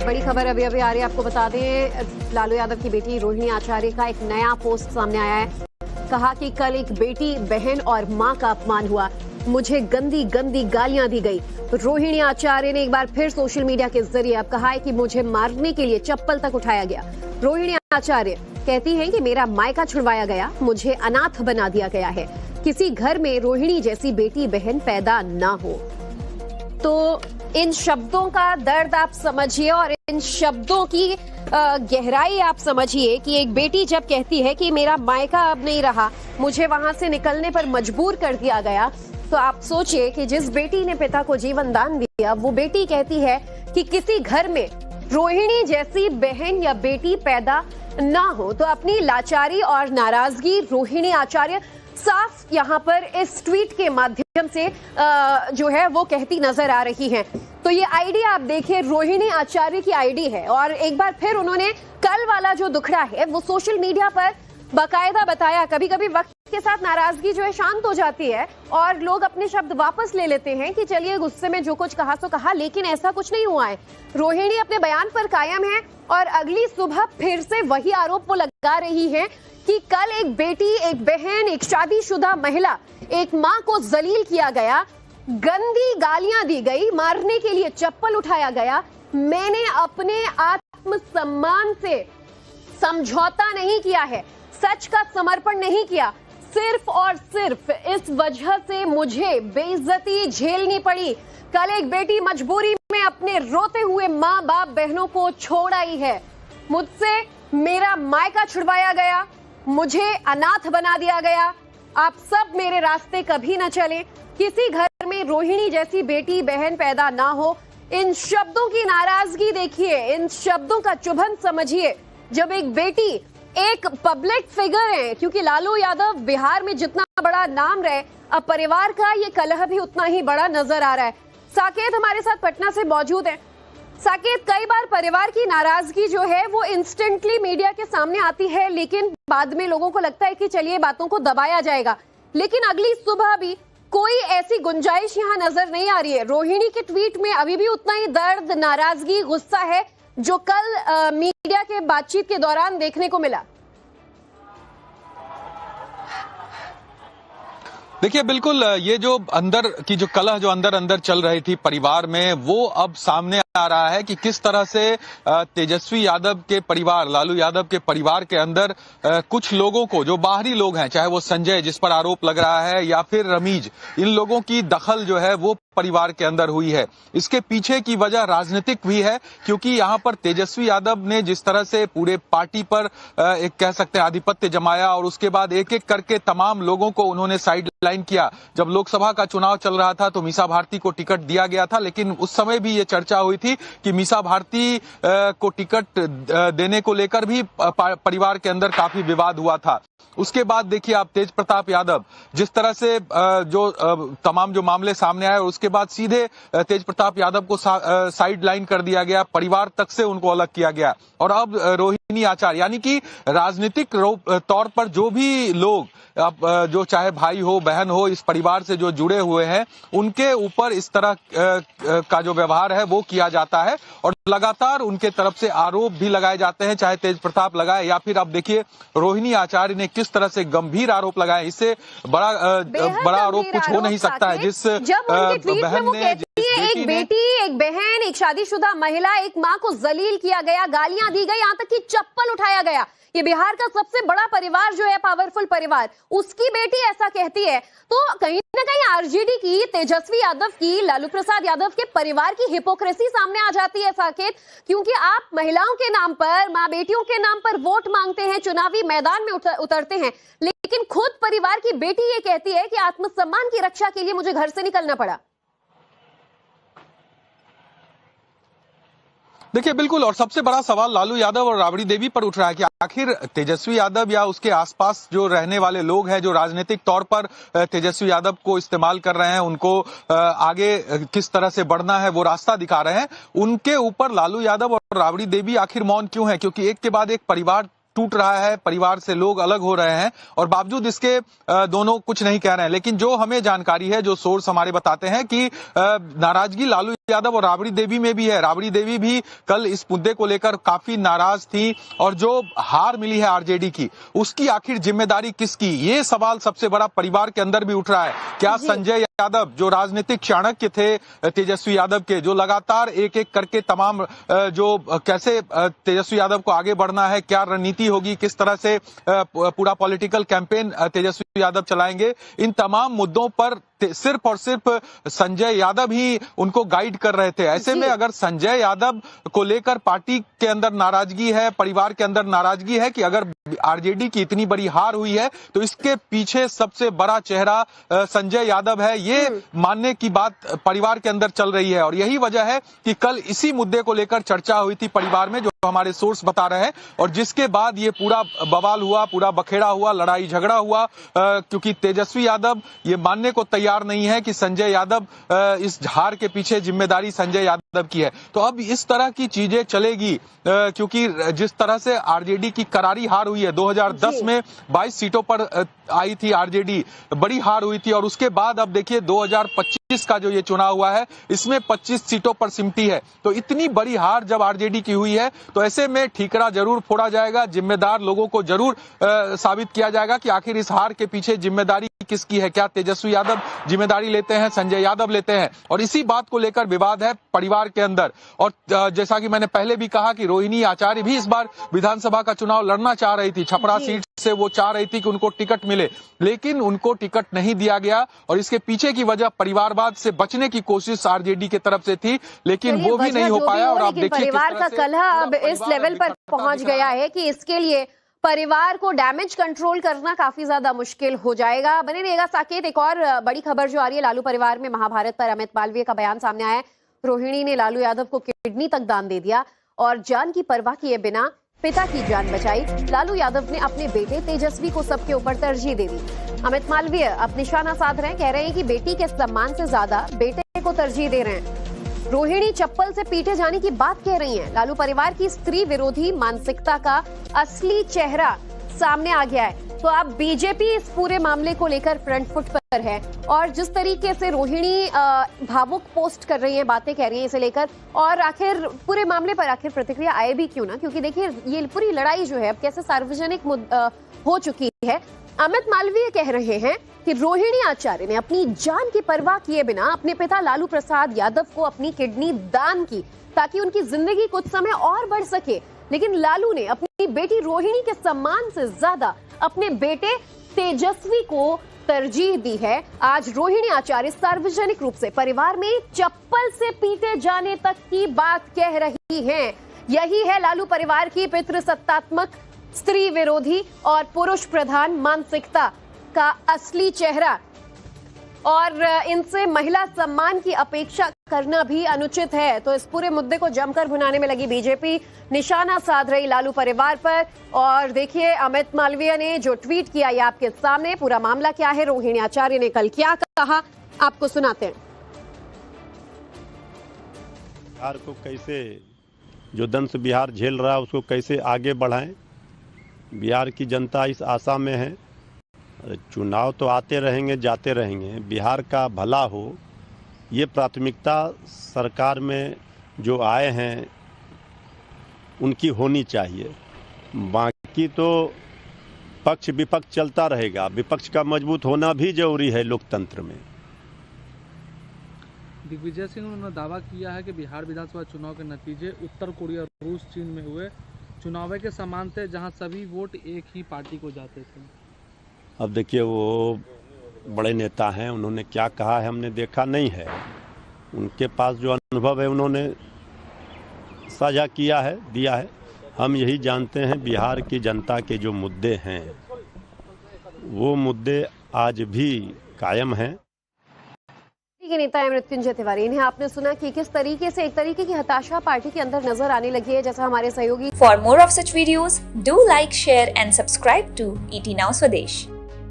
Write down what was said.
बड़ी खबर अभी अभी आ रही है, आपको बता दें, लालू यादव की बेटी रोहिणी आचार्य का एक नया पोस्ट सामने आया है। कहा कि कल एक बेटी, बहन और मां का अपमान हुआ, मुझे गंदी गंदी गालियां दी गई। रोहिणी आचार्य ने एक बार फिर सोशल मीडिया के जरिए अब कहा है कि मुझे मारने के लिए चप्पल तक उठाया गया। रोहिणी आचार्य कहती हैं कि मेरा मायका छुड़वाया गया, मुझे अनाथ बना दिया गया है, किसी घर में रोहिणी जैसी बेटी बहन पैदा ना हो। तो इन शब्दों का दर्द आप समझिए और इन शब्दों की गहराई आप समझिए कि एक बेटी जब कहती है कि मेरा मायका अब नहीं रहा, मुझे वहां से निकलने पर मजबूर कर दिया गया, तो आप सोचिए कि जिस बेटी ने पिता को जीवन दान दिया, वो बेटी कहती है कि किसी घर में रोहिणी जैसी बहन या बेटी पैदा ना हो। तो अपनी लाचारी और नाराजगी रोहिणी आचार्य साफ यहाँ पर इस ट्वीट के माध्यम से जो है वो कहती नजर आ रही हैं। तो ये आईडी आप देखिए, रोहिणी आचार्य की आईडी है और एक बार फिर उन्होंने कल वाला जो दुखड़ा है वो सोशल मीडिया पर बाकायदा बताया। कभी कभी वक्त के साथ नाराजगी जो है शांत हो जाती है और लोग अपने शब्द वापस ले लेते हैं कि चलिए गुस्से में जो कुछ कहा सो कहा, लेकिन ऐसा कुछ नहीं हुआ है। रोहिणी अपने बयान पर कायम है और अगली सुबह फिर से वही आरोप वो लगा रही है कि कल एक बेटी, एक बहन, एक शादीशुदा महिला, एक मां को जलील किया गया, गंदी गालियां दी गई, मारने के लिए चप्पल उठाया गया। मैंने अपने आत्मसम्मान से समझौता नहीं किया है, सच का समर्पण नहीं किया, सिर्फ और सिर्फ इस वजह से मुझे बेइज्जती झेलनी पड़ी। कल एक बेटी मजबूरी में अपने रोते हुए माँ बाप बहनों को छोड़ आई है, मुझसे मेरा मायका छुड़वाया गया, मुझे अनाथ बना दिया गया। आप सब मेरे रास्ते कभी न चले, किसी घर में रोहिणी जैसी बेटी बहन पैदा ना हो। इन शब्दों की नाराजगी देखिए, इन शब्दों का चुभन समझिए। जब एक बेटी एक पब्लिक फिगर है, क्योंकि लालू यादव बिहार में जितना बड़ा नाम रहे, अब परिवार का ये कलह भी उतना ही बड़ा नजर आ रहा है। साकेत हमारे साथ पटना से मौजूद है। साकेत, कई बार परिवार की नाराजगी जो है वो इंस्टेंटली मीडिया के सामने आती है, लेकिन बाद में लोगों को लगता है कि चलिए बातों को दबाया जाएगा, लेकिन अगली सुबह भी कोई ऐसी गुंजाइश यहाँ नजर नहीं आ रही है। रोहिणी के ट्वीट में अभी भी उतना ही दर्द, नाराजगी, गुस्सा है जो कल मीडिया के बातचीत के दौरान देखने को मिला। देखिए, बिल्कुल ये जो अंदर की जो कलह जो अंदर अंदर चल रही थी परिवार में, वो अब सामने आ रहा है कि किस तरह से तेजस्वी यादव के परिवार, लालू यादव के परिवार के अंदर कुछ लोगों को, जो बाहरी लोग हैं, चाहे वो संजय जिस पर आरोप लग रहा है या फिर रमीज, इन लोगों की दखल जो है वो परिवार के अंदर हुई है। इसके पीछे की वजह राजनीतिक भी है, क्योंकि यहाँ पर तेजस्वी यादव ने जिस तरह से पूरे पार्टी पर एक कह सकते हैं आधिपत्य जमाया और उसके बाद एक एक करके तमाम लोगों को उन्होंने साइड लाइन किया। जब लोकसभा का चुनाव चल रहा था तो मीसा भारती को टिकट दिया गया था, लेकिन उस समय भी ये चर्चा हुई थी कि मीसा भारती को टिकट देने को लेकर भी परिवार के अंदर काफी विवाद हुआ था। उसके बाद देखिए आप तेज प्रताप यादव, जिस तरह से जो तमाम जो मामले सामने आए, उसके बाद सीधे तेज प्रताप यादव को साइड लाइन कर दिया गया, परिवार तक से उनको अलग किया गया। और अब रोहिणी आचार्य, यानी कि राजनीतिक तौर पर जो भी लोग, जो चाहे भाई हो बहन हो, इस परिवार से जो जुड़े हुए हैं, उनके ऊपर इस तरह का जो व्यवहार है वो किया जाता है और लगातार उनके तरफ से आरोप भी लगाए जाते हैं, चाहे तेज प्रताप लगाए या फिर अब देखिए रोहिणी आचार्य ने किस तरह से गंभीर आरोप लगाए। इससे बड़ा आरोप कुछ हो नहीं सकता है। जिस बहन ने, एक बेटी, एक बहन, एक शादीशुदा महिला, एक मां को जलील किया गया, गालियां दी गई, यहाँ तक कि चप्पल उठाया गया। ये बिहार का सबसे बड़ा परिवार जो है, पावरफुल परिवार, उसकी बेटी ऐसा कहती है, तो कहीं ना कहीं आरजेडी की, तेजस्वी यादव की, लालू प्रसाद यादव के परिवार की हिपोक्रेसी सामने आ जाती है साकेत। क्योंकि आप महिलाओं के नाम पर, माँ बेटियों के नाम पर वोट मांगते हैं, चुनावी मैदान में उतरते हैं, लेकिन खुद परिवार की बेटी ये कहती है कि आत्मसम्मान की रक्षा के लिए मुझे घर से निकलना पड़ा। देखिए, बिल्कुल, और सबसे बड़ा सवाल लालू यादव और राबड़ी देवी पर उठ रहा है कि आखिर तेजस्वी यादव या उसके आसपास जो रहने वाले लोग हैं, जो राजनीतिक तौर पर तेजस्वी यादव को इस्तेमाल कर रहे हैं, उनको आगे किस तरह से बढ़ना है वो रास्ता दिखा रहे हैं, उनके ऊपर लालू यादव और राबड़ी देवी आखिर मौन क्यों है? क्योंकि एक के बाद एक परिवार टूट रहा है, परिवार से लोग अलग हो रहे हैं और बावजूद इसके दोनों कुछ नहीं कह रहे हैं। लेकिन जो हमें जानकारी है, जो सोर्स हमारे बताते हैं कि नाराजगी लालू यादव और राबड़ी देवी में भी है। राबड़ी देवी भी कल इस मुद्दे को लेकर काफी नाराज थी और जो हार मिली है आरजेडी की, उसकी आखिर जिम्मेदारी किसकी, ये सवाल सबसे बड़ा परिवार के अंदर भी उठ रहा है। क्या संजय यादव, जो राजनीतिक चाणक्य थे तेजस्वी यादव के, जो लगातार एक एक करके तमाम जो कैसे तेजस्वी यादव को आगे बढ़ना है, क्या रणनीति होगी, किस तरह से पूरा पॉलिटिकल कैंपेन तेजस्वी यादव चलाएंगे, इन तमाम मुद्दों पर सिर्फ और सिर्फ संजय यादव ही उनको गाइड कर रहे थे। ऐसे में अगर संजय यादव को लेकर पार्टी के अंदर नाराजगी है, परिवार के अंदर नाराजगी है कि अगर आरजेडी की इतनी बड़ी हार हुई है तो इसके पीछे सबसे बड़ा चेहरा संजय यादव है, ये मानने की बात परिवार के अंदर चल रही है। और यही वजह है कि कल इसी मुद्दे को लेकर चर्चा हुई थी परिवार में, जो हमारे सोर्स बता रहे हैं, और जिसके बाद ये पूरा बवाल हुआ, पूरा बखेड़ा हुआ, लड़ाई झगड़ा हुआ, क्योंकि तेजस्वी यादव ये मानने को तैयार नहीं है कि संजय यादव इस हार के पीछे जिम्मेदारी संजय यादव की है। तो अब इस तरह की चीजें चलेगी, क्योंकि जिस तरह से आरजेडी की करारी हार हुई है, 2010 में 22 सीटों पर आई थी आरजेडी, बड़ी हार हुई थी, और उसके बाद अब देखिए 2025 का जो ये चुनाव हुआ है, इसमें 25 सीटों पर सिमटी है। तो इतनी बड़ी हार जब आरजेडी की हुई है, तो ऐसे में ठीकरा जरूर फोड़ा जाएगा, जिम्मेदार लोगों को जरूर साबित किया जाएगा कि आखिर इस हार के पीछे जिम्मेदारी किसकी है। क्या तेजस्वी यादव जिम्मेदारी लेते हैं, संजय यादव लेते हैं, और इसी बात को लेकर विवाद है परिवार के अंदर। और जैसा कि मैंने पहले भी कहा कि रोहिणी आचार्य भी इस बार विधानसभा का चुनाव लड़ना चाह रही थी, छपरा सीट से वो चाह रही थी कि उनको टिकट मिले, लेकिन उनको टिकट नहीं दिया गया, और इसके पीछे की वजह परिवारवाद से बचने की कोशिश आरजेडी की तरफ से थी, लेकिन वो भी नहीं हो पाया। और आप देखिए परिवार का कलह अब इस लेवल पर पहुंच गया है कि इसके लिए परिवार को डैमेज कंट्रोल करना काफी ज्यादा मुश्किल हो जाएगा। बने रहिएगा साकेत। एक और बड़ी खबर जो आ रही है लालू परिवार में, महाभारत पर अमित मालवीय का बयान सामने आया है। रोहिणी ने लालू यादव को किडनी तक दान दे दिया और जान की परवाह किए बिना पिता की जान बचाई। लालू यादव ने अपने बेटे तेजस्वी को सबके ऊपर तरजीह दे दी। अमित मालवीय अब निशाना साध रहे हैं, कह रहे हैं कि बेटी के सम्मान से ज्यादा बेटे को तरजीह दे रहे हैं। रोहिणी चप्पल से पीटे जाने की बात कह रही हैं। लालू परिवार की स्त्री विरोधी मानसिकता का असली चेहरा सामने आ गया है। तो अब बीजेपी इस पूरे मामले को लेकर फ्रंट फुट पर है, और जिस तरीके से रोहिणी भावुक पोस्ट कर रही है, बातें कह रही है इसे लेकर, और आखिर पूरे मामले पर आखिर प्रतिक्रिया आए भी क्यों ना, क्योंकि देखिए ये पूरी लड़ाई जो है अब कैसे सार्वजनिक हो चुकी है। अमित मालवीय कह रहे हैं कि रोहिणी आचार्य ने अपनी जान की परवाह किए बिना अपने पिता लालू प्रसाद यादव को अपनी किडनी दान की ताकि उनकी जिंदगी कुछ समय और बढ़ सके, लेकिन लालू ने अपनी बेटी रोहिणी के सम्मान से ज्यादा अपने बेटे तेजस्वी को तरजीह दी है। आज रोहिणी आचार्य सार्वजनिक रूप से परिवार में चप्पल से पीटे जाने तक की बात कह रही हैं। यही है लालू परिवार की पितृसत्तात्मक, स्त्री विरोधी और पुरुष प्रधान मानसिकता का असली चेहरा, और इनसे महिला सम्मान की अपेक्षा करना भी अनुचित है। तो इस पूरे मुद्दे को जमकर भुनाने में लगी बीजेपी, निशाना साध रही लालू परिवार पर। और देखिए अमित मालवीय ने जो ट्वीट किया ये आपके सामने, पूरा मामला क्या है, रोहिणी आचार्य ने कल क्या कहा, आपको सुनाते हैं। बिहार को कैसे, जो दंश बिहार झेल रहा है उसको कैसे आगे बढ़ाएं, बिहार की जनता इस आशा में है। चुनाव तो आते रहेंगे जाते रहेंगे, बिहार का भला हो, ये प्राथमिकता सरकार में जो आए हैं उनकी होनी चाहिए। बाकी तो पक्ष विपक्ष चलता रहेगा, विपक्ष का मजबूत होना भी जरूरी है लोकतंत्र में। दिग्विजय सिंह ने दावा किया है कि बिहार विधानसभा चुनाव के नतीजे उत्तर कोरिया, रूस, चीन में हुए चुनाव के समान थे, जहां सभी वोट एक ही पार्टी को जाते थे। अब देखिए वो बड़े नेता हैं, उन्होंने क्या कहा है हमने देखा नहीं है, उनके पास जो अनुभव है उन्होंने साझा किया है, दिया है। हम यही जानते हैं बिहार की जनता के जो मुद्दे हैं वो मुद्दे आज भी कायम हैं। के नेता है मृत्युंजय तिवारी, इन्हें आपने सुना कि किस तरीके से एक तरीके की हताशा पार्टी के अंदर नजर आने लगी है, जैसा हमारे सहयोगी। For more of such videos do like, share and subscribe to ET Now Swadesh।